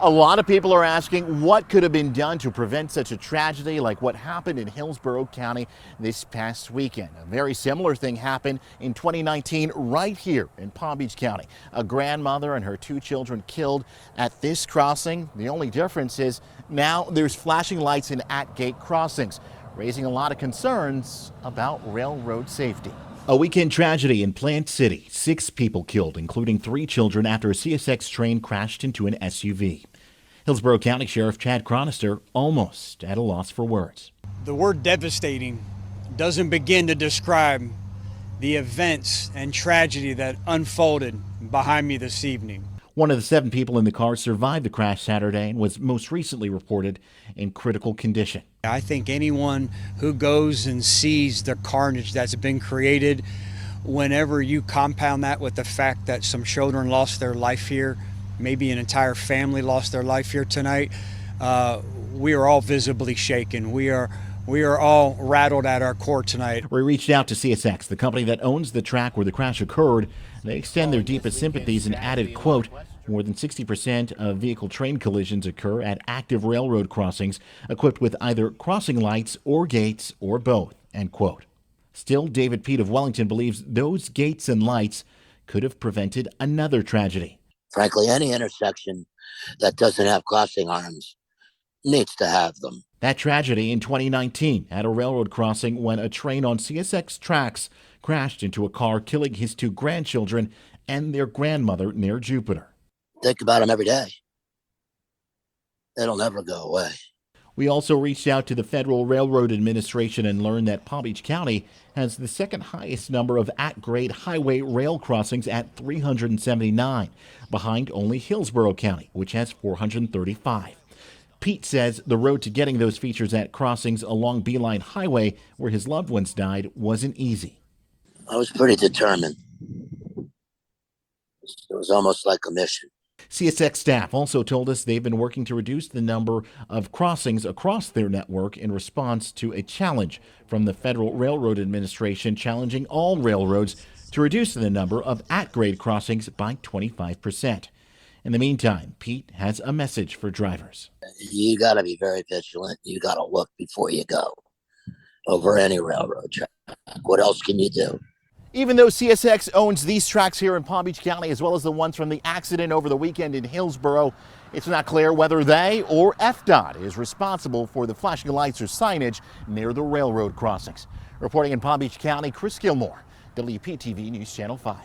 A lot of people are asking what could have been done to prevent such a tragedy like what happened in Hillsborough County this past weekend. A very similar thing happened in 2019 right here in Palm Beach County. A grandmother and her two children killed at this crossing. The only difference is now there's flashing lights in at-gate crossings, raising a lot of concerns about railroad safety. A weekend tragedy in Plant City. 6 people killed, including 3 children, after a CSX train crashed into an SUV. Hillsborough County Sheriff Chad Chronister almost at a loss for words. The word devastating doesn't begin to describe the events and tragedy that unfolded behind me this evening. One of the 7 people in the car survived the crash Saturday and was most recently reported in critical condition. I think anyone who goes and sees the carnage that's been created, whenever you compound that with the fact that some children lost their life here, maybe an entire family lost their life here tonight, we are all visibly shaken. We are all rattled at our core tonight. We reached out to CSX, the company that owns the track where the crash occurred. They extend their deepest sympathies and added, quote, more than 60% of vehicle train collisions occur at active railroad crossings equipped with either crossing lights or gates or both, end quote. Still, David Pete of Wellington believes those gates and lights could have prevented another tragedy. Frankly, any intersection that doesn't have crossing arms needs to have them. That tragedy in 2019 at a railroad crossing when a train on CSX tracks crashed into a car, killing his 2 grandchildren and their grandmother near Jupiter. Think about them every day. It'll never go away. We also reached out to the Federal Railroad Administration and learned that Palm Beach County has the second highest number of at-grade highway rail crossings at 379, behind only Hillsborough County, which has 435. Pete says the road to getting those features at crossings along Beeline Highway, where his loved ones died, wasn't easy. I was pretty determined. It was almost like a mission. CSX staff also told us they've been working to reduce the number of crossings across their network in response to a challenge from the Federal Railroad Administration challenging all railroads to reduce the number of at-grade crossings by 25%. In the meantime, Pete has a message for drivers. You got to be very vigilant. You got to look before you go over any railroad track. What else can you do? Even though CSX owns these tracks here in Palm Beach County, as well as the ones from the accident over the weekend in Hillsborough, it's not clear whether they or FDOT is responsible for the flashing lights or signage near the railroad crossings. Reporting in Palm Beach County, Chris Gilmore, WPTV News Channel 5.